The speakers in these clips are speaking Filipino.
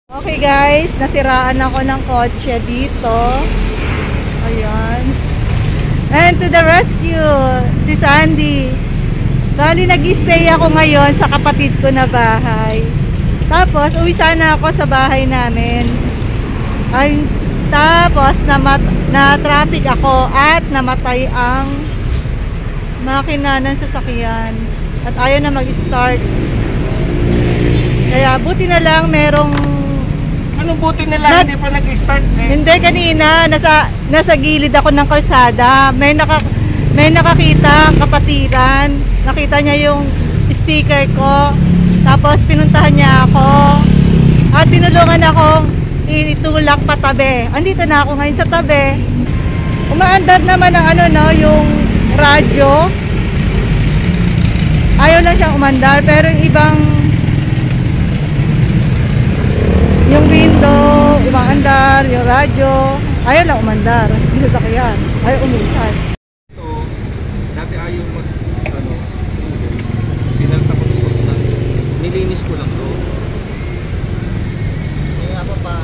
Okay guys, nasiraan ako ng kotse dito. Ayan. And to the rescue, si Sandy. Bali, nag-stay ako ngayon sa kapatid ko na bahay. Tapos, uwi sana ako sa bahay namin. Ay, tapos, na-traffic ako at namatay ang makina ng sasakyan. At ayaw na mag-start. Kaya, buti na lang merong... Anong buti na lang hindi pa nag-start eh? Hindi, kanina nasa gilid ako ng kalsada. May nakakita, kapatiran. Nakita niya yung sticker ko. Tapos pinuntahan niya ako. At tinulungan ako itulak patabi. Andito na ako ngayon sa tabi. Umaandar naman ang yung radyo. Ayaw lang siyang umandar, pero yung ibang yung window, umaandar, yung radyo, ayaw lang umandar. Yung sasakyan, ayaw umisan. Ito, dati ayaw pinalta ko ito na nilinis ko lang to. May nga pa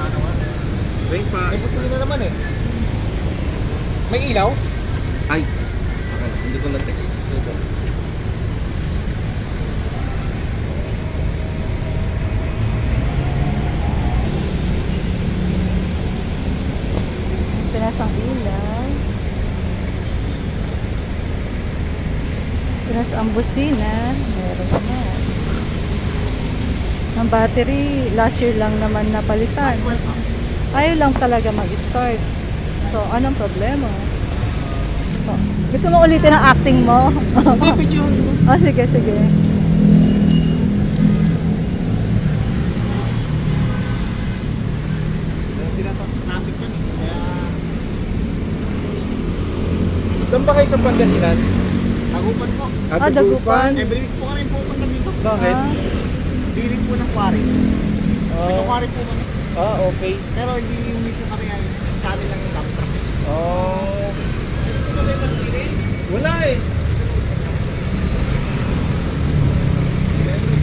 May busina naman eh. May ilaw? Ay, okay, hindi ko na-text. Pinas ang ilaw. Pinas ang busina. Meron na. Ang battery, last year lang naman napalitan. Ayaw lang talaga mag-start. So, anong problema? So, gusto mo ulitin ang acting mo? Oh, sige, sige. Traffic yan eh. Kaya... Saan ba kayo sa Pangasinan? Dagupan po. Dagupan. Every week po kami pupunta dito. Bakit? Bilik po ng quarry. Nag-quarry po kami. Okay. Pero hindi yung mismo kami sa amin lang yung dump truck. Wala eh.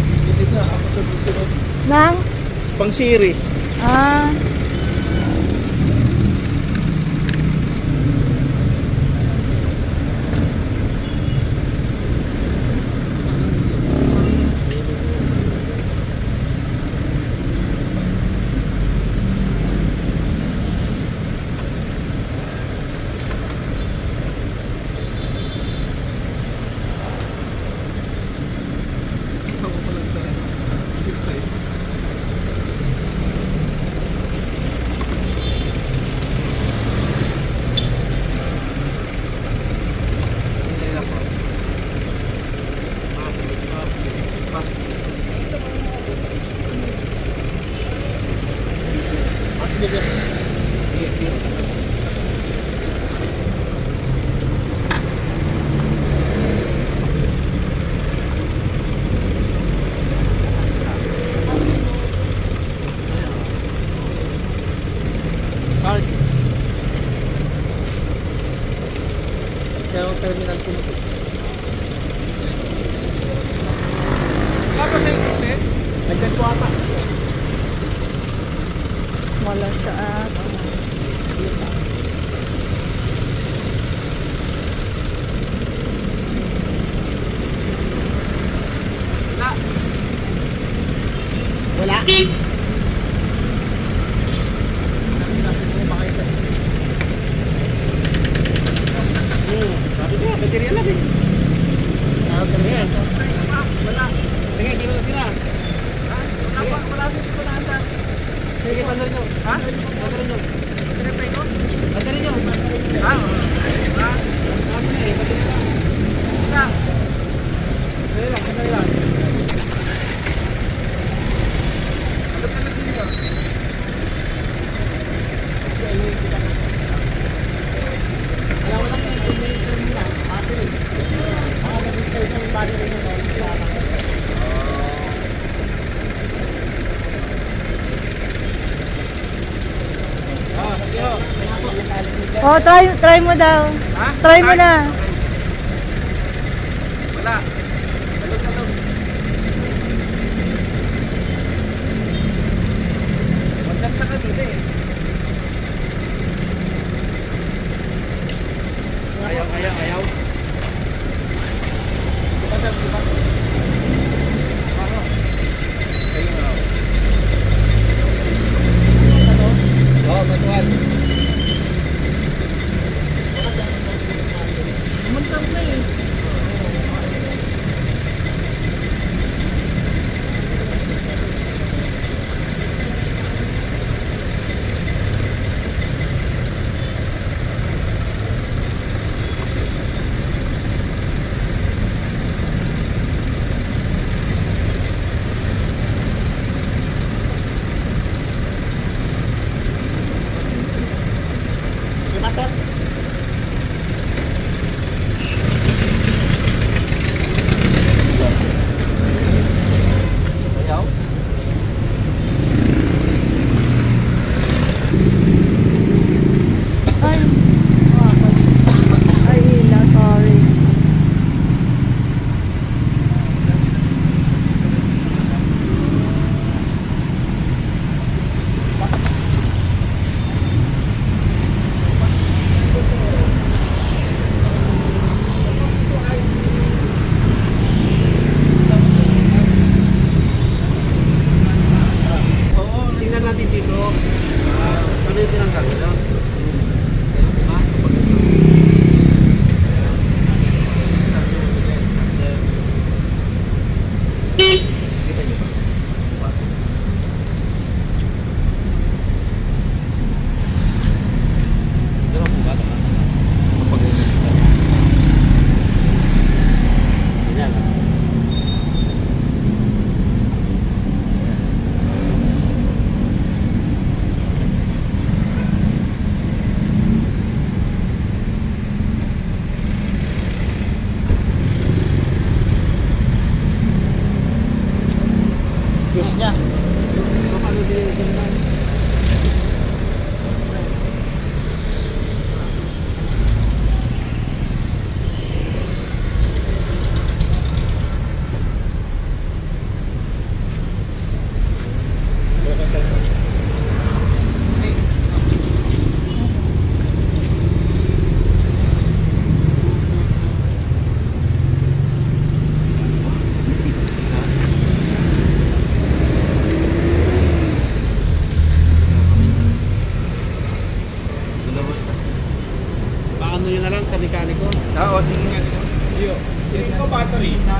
Hindi na ako sa susunod. Nang? Pang series. Kaya ang terminal po nito. Wala ba sa'yo kasi? Nagdan po ata. Wala siya Wala. Sabi ko, baterya lang eh. Yan. Wala. Sige, dito na sila. Wala dito ko na anda. Sige, pandar nyo. Ha? Pandar nyo. Pandar nyo. Ha? Ha? Pandar lang. Oh, try mo daw. Ha? Try mo na. Wala. Talog.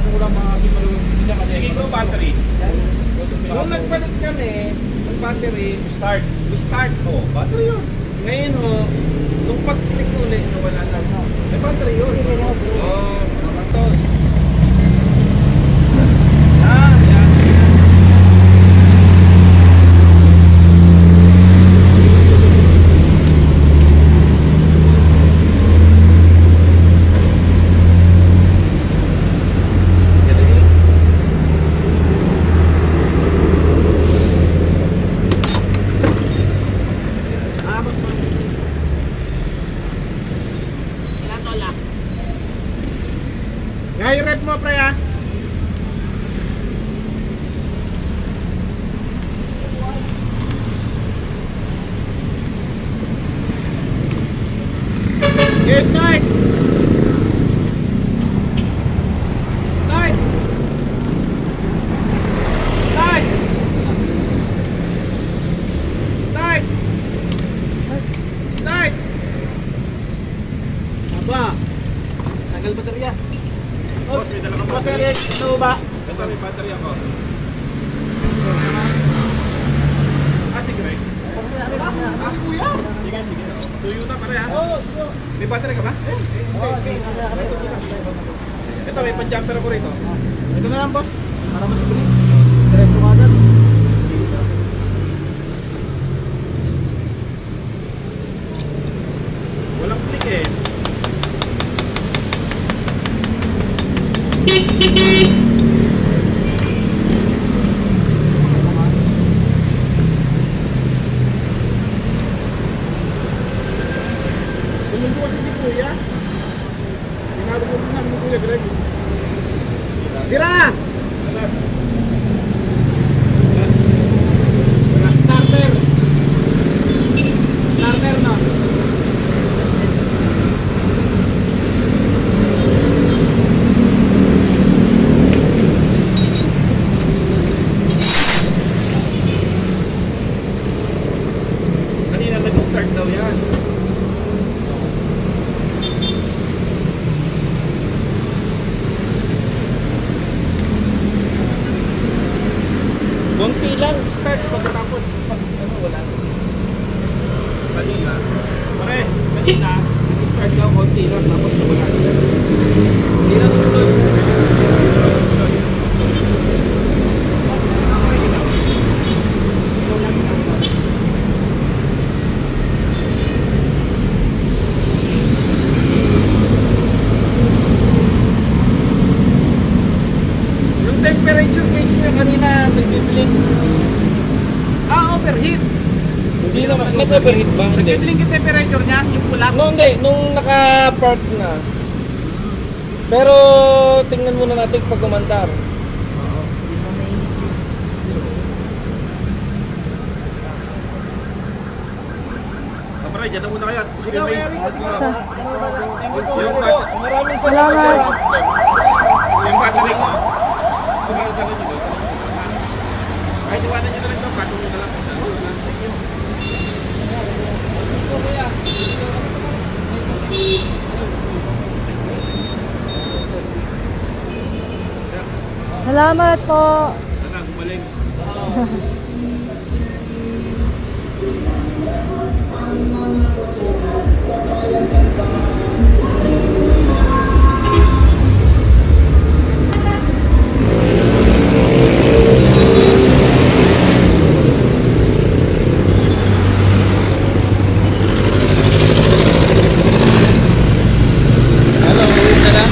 Bago ko lang mga isa kasi. Sige ko battery. Nung nagpalit kami, ang battery, start. Oh, battery yun. Ngayon nung pag-click ulit, wala na. May battery yun. Oh, makatos. Yan. Ngayon rep mo pre ha. Okay, start. Start. Start. Start. Start. Aba. Tagal baterya. Boss, may dala kang Boss battery. Eric, ito ba? Ito, may battery ako. Sige, Greg. Si Kuya? Sige. Suyo na pare ha. Oo, May battery ka ba? Ito, may pan-jumper ako rito. ito na lang boss. Para mas bilis. Diretso ka agad. Walang click eh. Tumulong ko kasi si Kuya. Tinawag ko sa amin ni Kuya Greg. Tira! Starter! Starter na. Kanina nag-start daw yan. Konti lang, start pagkatapos pag ano, wala. Kanina. Pare, kanina, nag-start daw konti lang tapos wala. Hindi na tuloy. Yung temperature gauge niya kanina, nag-blink. Overheat. Hindi naman, nag-overheat ba? Hindi. Nag-blink yung temperature niya, yung pula. No, hindi. Nung naka-park na. Pero, tingnan muna natin pag umandar. Kapare, dyan na muna kayo. Ikaw, Eric, kasi Maraming Salamat. Yung battery ko. Tumagal nyo doon. Kahit iwanan nyo na lang doon. Patong nyo na lang kung saan. Salamat po. Sana, gumaling. Ano, uwi na lang?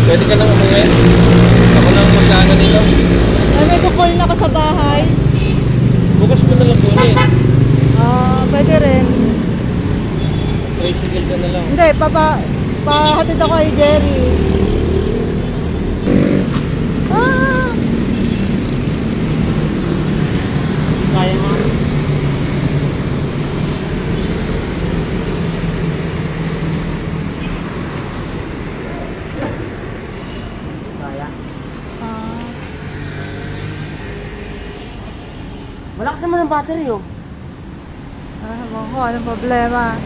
Pwede ka nang umuwi? Ako nang magkano nito. Ay, may kukul na ka sa bahay. Bukas mo na lang kunin. Pwede rin. Tricycle ka na lang. Hindi, pahatid ako kay Jerry. Kaya mo. Kaya. Malakas naman ang battery oh. Anong problema?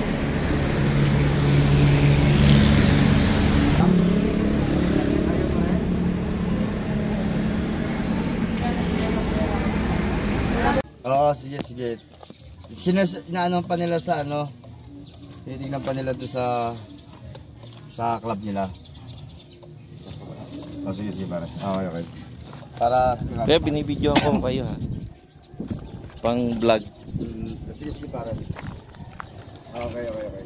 Oo, sige, sige. Inaano pa nila sa ano? Titignan pa nila doon sa club nila. Oh, sige, sige, pare. Okay, okay. Para... Kaya binibidyo ko kayo ha. Pang vlog. Sige, sige, pare. Okay, okay, okay.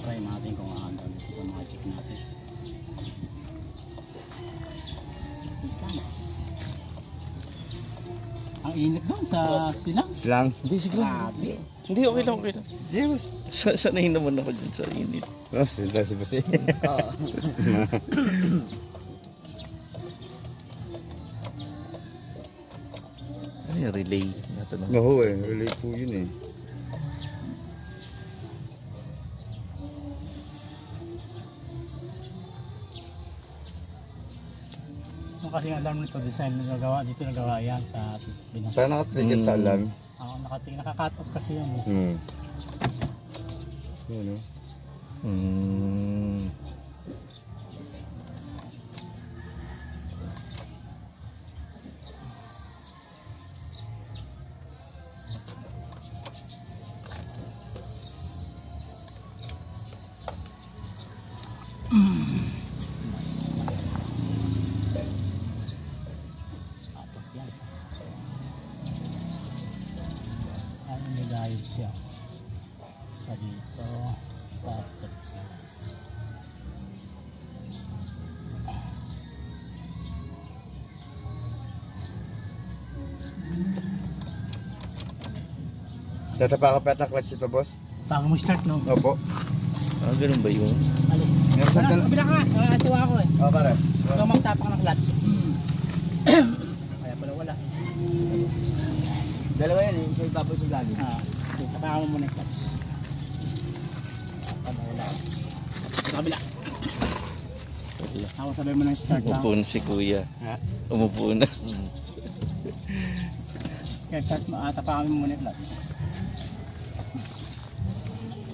Try natin kung aandar dito sa mga chick natin. Ang init doon sa silang. Silang. Hindi, sige lang. Grabe. Hindi, okay lang, okay lang. Yes. Sanay naman ako dyan sa init. Oh, sila si Basi. Oo. Ano yung relay? Natanong. Oo eh, relay po yun eh. Yung kasi ang alarm nito, design nagagawa dito, nagawa yan sa Pinas. Parang nakatrigger sa alarm. Oo, naka-cut off kasi yan. Yun o. Apat yan. Ano may dahil siya. Sa dito, starter siya. Tatapakapet ang clutch ito, boss? Bago mo start, no? Opo. Ah, ganun ba yun? Alin? Kabila ka, siwa ako eh. Oo, pare. Ikaw magtapak ng clutch. Kaya pala wala. Dalawa yan eh, isa ibabaw sa vlog. Okay, tapakan mo muna yung clutch. Wala. Sa kabila. Wala. Ako sabi mo ng start lang. Umupo na si kuya. Ha? Umupo na. Kaya start mo, tapakan mo muna yung clutch.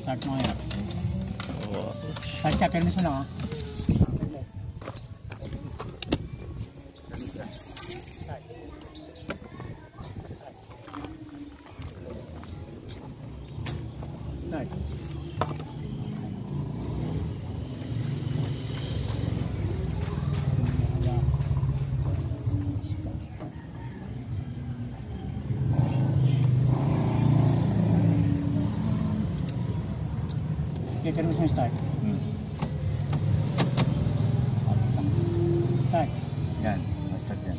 Start mo ngayon. Oo. Start ka, permis mo lang ha. Start. Okay, permis mo yung start. Start. Yan, start yan.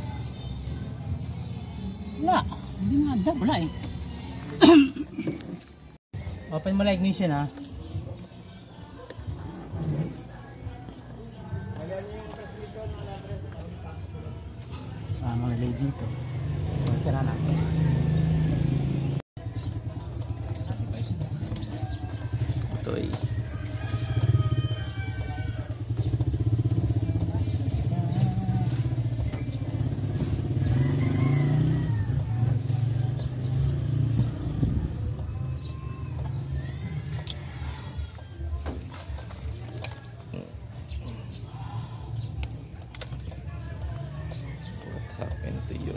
Wala. Hindi nga andar. Wala eh. Open mo like ignition ha. Mga relay dito. Sira natin. Ito ay. What happened to you?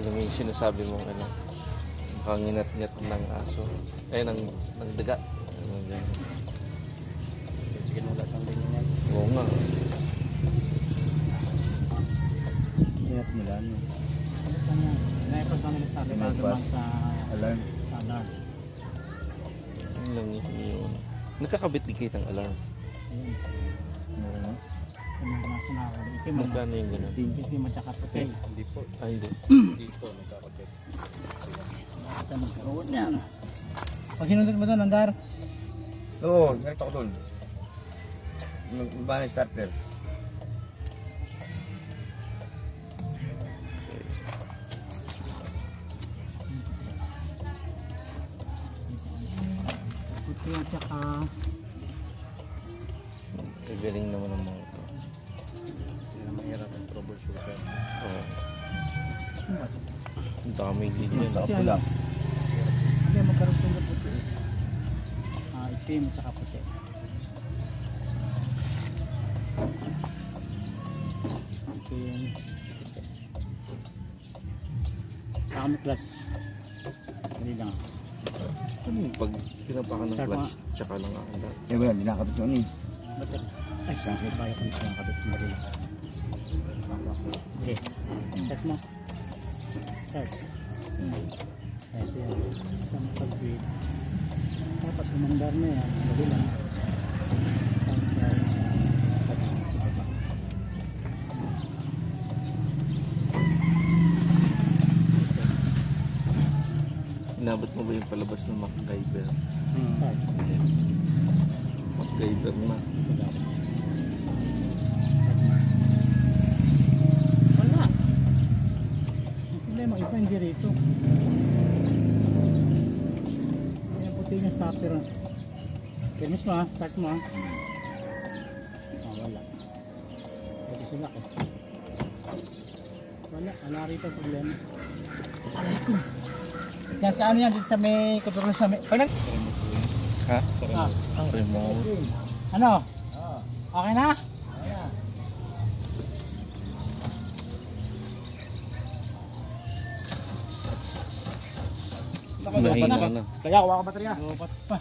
Alam mo yung sinasabi mong ano, mukhang nginat-ngat ng aso. Eh, ng daga. Ano yan? Sige, wala kang ganyan yan. Oo nga. Ingat mo lang. Naipos lang nila sabi bago Naipos. sa Alarm. alarm. Ano lang yun. Nagkakabit di kayo ng alarm. Ayun. Meron na. Nasa nakakali. Itim mo. Magkano yung gano'n? Itim at saka puti. Hindi po. Ay, hindi. Dito, nagkakagad. Bakit ang magkaroon yan? Pag sinunod mo doon, Andar? Oo, nakita ko doon. Iba na yung starter. Puti at saka... Kagaling naman ang mga ito. Hindi na mahirap ang troubleshooter. Oo. Ang dami ganyan. Sa pula. Hindi, magkaroon ko na puti. Itim at saka puti. Itim, puti. Saka may clutch. Hindi lang. Ano yung pag pinapakan ng Start clutch, tsaka lang aanda? Eh wala, hindi nakakabit yun eh. Ay, saan kayo bayo kung saan kabit mo rin. Okay. Start mo. Start. Ito yan. Isang pag-breathe. Dapat umandar na yan. Madali lang. Isang tayo sa pag-breathe. Inabot mo ba yung palabas ng MacGyver? Start. MacGyver na. Wala. Ang problema, iba hindi rito. Ayan puti yung starter. Permis mo ha, start mo ha. Wala. Pwede sila eh. Wala rito ang problema. Alay ko. Yan sa ano yan, dito sa may kontrol sa may... Pag nag... Ha? Sa remote. Ang remote. Ano? Okay na? Mahina na. Kaya kuha ka baterya. Lopat pa.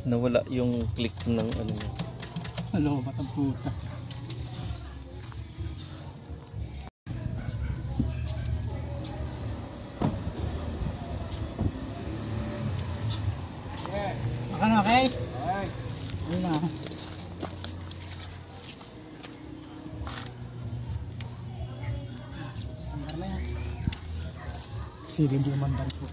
Nawala yung click ng ano. Lopat ang puta. Okay? Okay. Ayun na. Sandar na yan. Sige, hindi umandar po.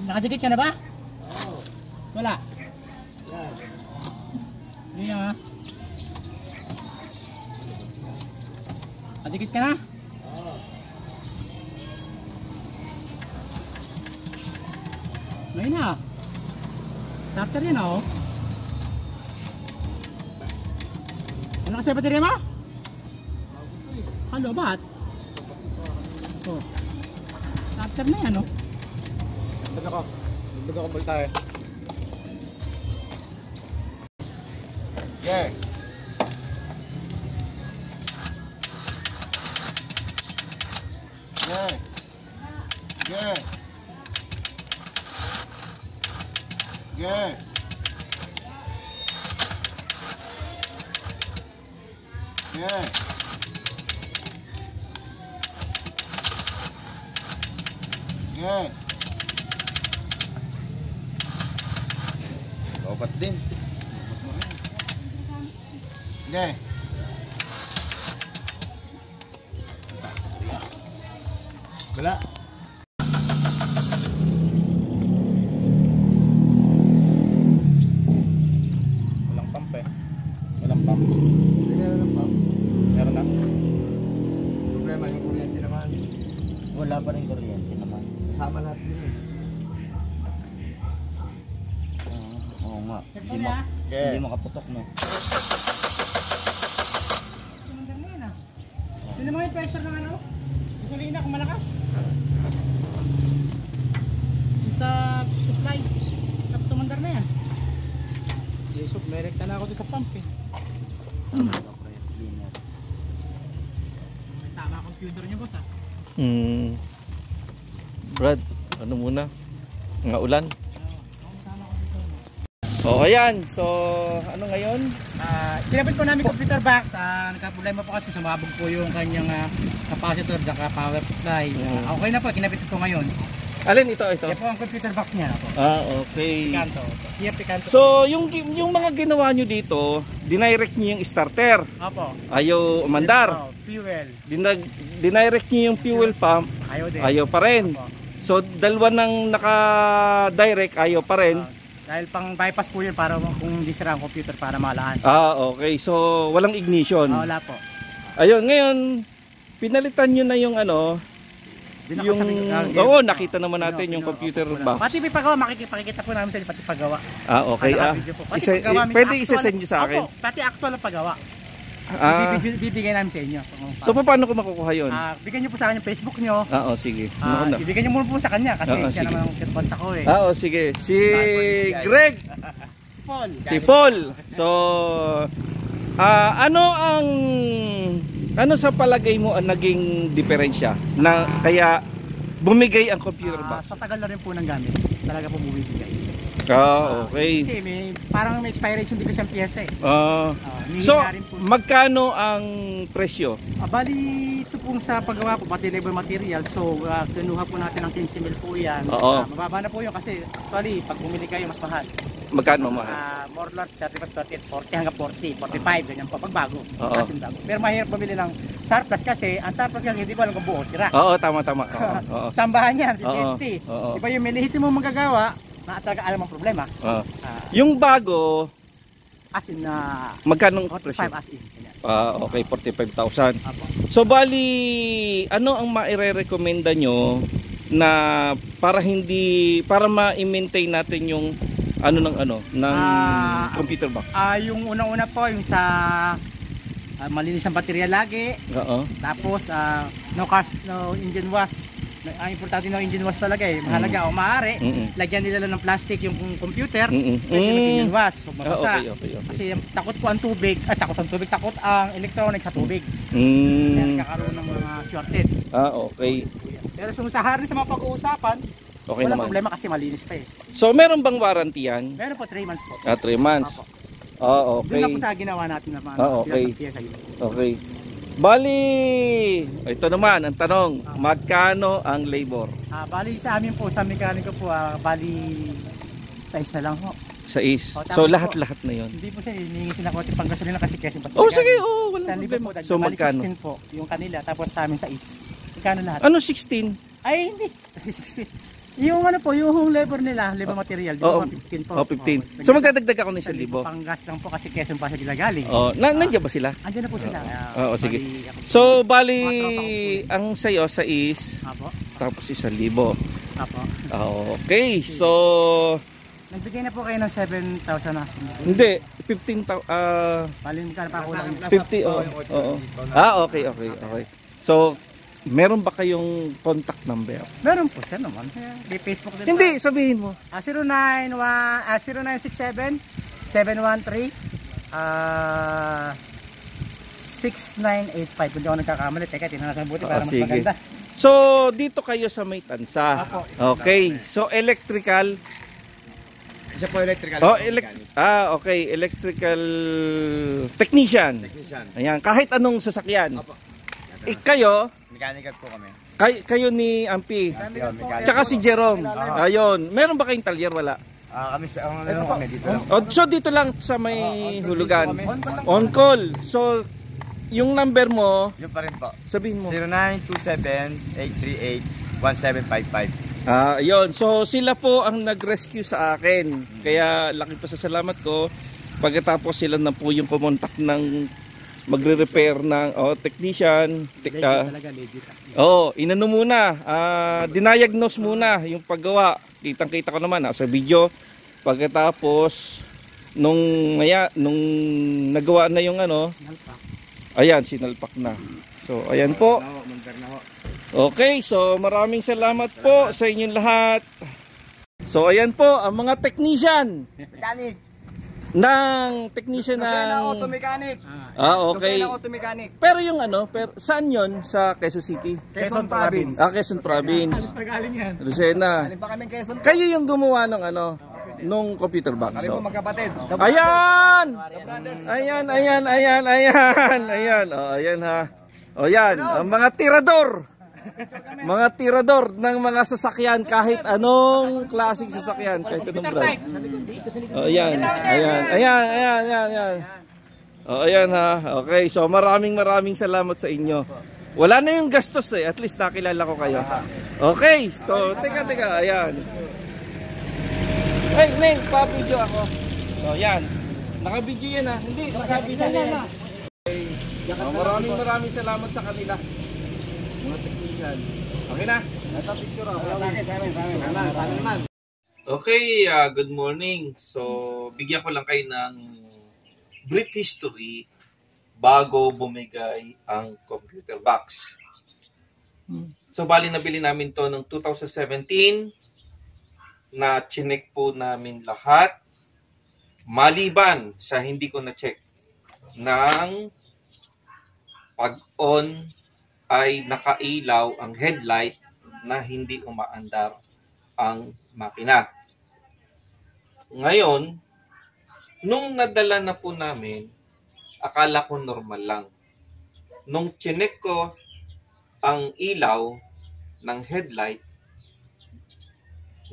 Nakadikit ka na ba? Oo. Wala. Hindi nga. Adikit ka na? Oo. Ngayon na. Starter yun oh. Ano kasi baterya mo? Halo, ba't? Oh. Starter na yan oh. Dagdag ako balik tayo. Okay. Okay. Okay. Okay. Okay. Okay. Lopat din. Okay. Wala. Walang pump eh. Walang pump. Meron ng pump. Meron na? Problema yung kuryente naman. Wala pa rin kuryente naman. Kasama natin yun eh. Oo nga. Hindi makaputok no. Yun naman yung pressure ng ano? Gasolina kung malakas. Sa supply. Tapos tumandar na yan. Jesus, may rekta na ako doon sa pump eh. Cleaner. May tama computer niya boss ah. Brad, ano muna? Nga ulan? Tama computer mo. Oh, ayan. So, ano ngayon? Kinabit po namin computer box. Nagka-problema po kasi sumabog po yung kanyang capacitor, saka power supply. Okay na po, kinabit ko ngayon. Alin ito? Yan po ang computer box niya po. Okay. Picanto. Here, Picanto. So, yung mga ginawa nyo dito, dinirect nyo yung starter. Opo. Ayaw umandar. Fuel. Dinirect nyo yung fuel pump. Ayaw din. Ayaw pa rin. Opo. So, dalawa nang naka-direct, ayaw pa rin. Dahil pang bypass po yun para kung hindi sira ang computer para malaan. Okay. So, walang ignition. Wala po. Ayun, ngayon, pinalitan nyo na yung oo, nakita naman natin yung computer box. Pati may paggawa, makikipakikita po namin sa inyo, pati paggawa. Okay. Pwede isa-send nyo sa akin. Opo, pati actual ang paggawa. Bibigay namin sa inyo. So, paano ko makukuha yun? Bigyan nyo po sa akin yung Facebook nyo. Sige. Ibigay nyo muna po sa kanya kasi siya sige. naman ang kontak ko eh. Sige. Si Greg. Si Paul. So, ano sa palagay mo ang naging diferensya na kaya bumigay ang computer box? Sa tagal na rin po ng gamit. Talaga po bumibigay. Okay. Kasi parang may expiration din ko siyang piyesa eh. So, magkano ang presyo? Bali, ito pong sa paggawa po, pati labor material. So, kinuha po natin ng 15 mil po yan. Mababa na po yun kasi actually, pag bumili kayo, mas mahal. Magkano mahal? More or less 35, 40 hanggang 40, 45, ganyan po, pagbago. Pero mahirap bumili ng surplus kasi, ang surplus kasi hindi ko alam kung buo, sira. Tama. Tambahan yan, 50. Iba yung milihiti mo magagawa, na talaga alam ang problema. Yung bago, as in, magkano 45 as in. Okay, 45,000. So, bali, ano ang maire-recommenda nyo na para ma-maintain natin yung computer box? Yung unang-una po yung sa malinis ang baterya lagi. Tapos no engine wash. Ang importante no engine wash talaga eh. Mahalaga o maaari lagyan nila lang ng plastic yung computer. Engine wash. Okay. Kasi takot po ang tubig. Takot ang electronics sa tubig. Kaya nagkakaroon ng mga shorted. Okay. Pero sa hari sa mga pag-uusapan, okay walang naman. problema kasi malinis pa eh. So, meron bang warranty yan? Meron po 3 months po. 3 months. Okay. Doon na po sa ginawa natin na Okay. Bali, ito naman ang tanong, magkano ang labor? Bali sa amin po, sa mekaniko po, bali 6 na lang po. 6. So, lahat-lahat na yun? Hindi po siya, hiningi sila ko pang gasolina kasi kasi pa. Sige, walang problema. So, magkano? 16 po, yung kanila, tapos sa amin 6. Magkano lahat? Ano 16? Ay, hindi. 16. Yung yung labor nila, labor material, di ba 15 po. 15. So magdadagdag ako ng 1,000. Panggas lang po kasi Quezon pa sila ginagaling. Nandiyan ba sila? Andiyan na po sila. Sige. So bali ang sayo sa tapos 1,000. Okay. So nagbigay na po kayo ng 7,000 na. Hindi, 15,000 bali magkano pa kulang? 50. Okay. So meron ba kayong contact number? Meron po siya naman. May Facebook din. Hindi, sabihin mo. 0967 713 6985. Kung di ako nagkakamali, teka, tingnan natin buti para mas maganda. So, dito kayo sa May Tansa. Okay. So, electrical. Isa po electrical. Okay. Electrical technician. Ayan, kahit anong sasakyan. Kayo, mechanical po kami. Kayo ni Ampi. Tsaka si Jerome. Ayun. Meron ba kayong talyer? Wala. Kami dito lang. So dito lang sa may hulugan. On call. So yung number mo, yun pa rin po. sabihin mo. 0927-838-1755. Ayun. So sila po ang nag-rescue sa akin. Kaya laki pa sa salamat ko. Pagkatapos sila na po yung kumontak ng magre-repair ng technician. Inano muna, diniagnose muna yung paggawa. Kitang-kita ko naman sa video. Pagkatapos nung nagawa na yung ayan, sinalpak na. So, ayan po. Okay, so maraming salamat po sa inyong lahat. So, ayan po ang mga technician. Technician ng auto mechanic. Okay. Auto mechanic. Pero yung saan yon sa Quezon City? Quezon Province. Quezon Province. Pagaling yan. Lucena. Galing pa kami Quezon. Kayo yung gumawa ng nung computer box. Kami po So, magkapatid. ayan! Ayan, ayan, ayan, ayan, ayan. Oh, ayan ha. O yan, ang mga tirador. Mga tirador ng mga sasakyan, kahit anong klaseng sasakyan, kahit anong brand. O ayan, ayan, ayan, ayan, ayan, ayan. O ayan ha. Okay, so maraming salamat sa inyo. Wala na yung gastos eh, at least nakilala ko kayo. Okay, so teka, ayan. Hey, Neng, pa-video ako. So yan, naka-video yan ha. Hindi, naka-video yan. Oh, maraming salamat sa kanila. Mga technician. Okay na? Ito picture ako. Sa amin. Okay, good morning. So, bigyan ko lang kayo ng brief history bago bumigay ang computer box. So, bali nabili namin to noong 2017 na chinek po namin lahat maliban sa hindi ko na-check ng pag-on ay nakailaw ang headlight na hindi umaandar ang makina. Ngayon, nung nadala na po namin, akala ko normal lang. Nung chinek ko ang ilaw ng headlight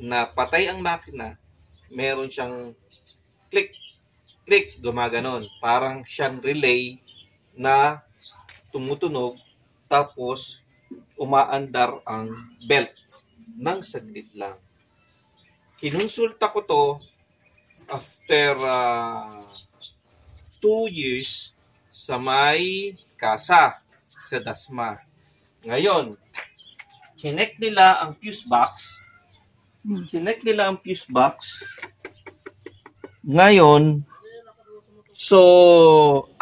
na patay ang makina, meron siyang click, gumaganon. Parang siyang relay na tumutunog tapos umaandar ang belt ng saglit lang. Kinonsulta ko to after 2 years sa may kasa sa Dasma. Ngayon, chinek nila ang fuse box. Ngayon, so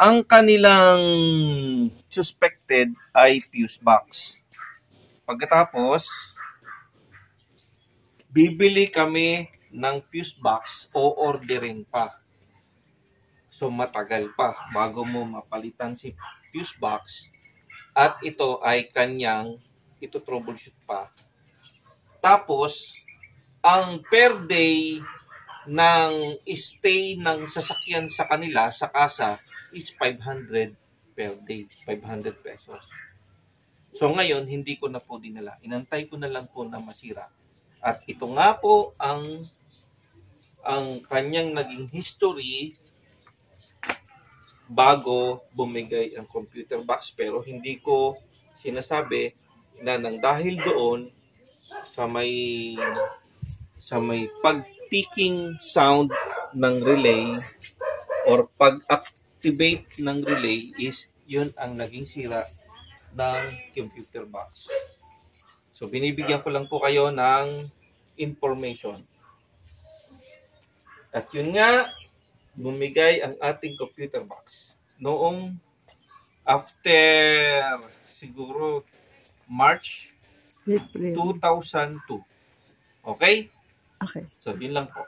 ang kanilang suspected ay fuse box. Pagkatapos, bibili kami ng fuse box o orderin pa. So matagal pa bago mo mapalitan si fuse box at ito ay kanyang ito troubleshoot pa. Tapos, ang per day ng stay ng sasakyan sa kanila sa kasa is 500 per day, 500 pesos. So ngayon, hindi ko na po dinala. Inantay ko na lang po na masira. At ito nga po ang kanyang naging history bago bumigay ang computer box. Pero hindi ko sinasabi na nang dahil doon sa may pag-ticking sound ng relay or pag-activate ng relay is yun ang naging sira ng computer box. So binibigyan ko lang po kayo ng information. At yun nga, bumigay ang ating computer box noong after siguro March 2002. Okay? Okay. So, yun lang po.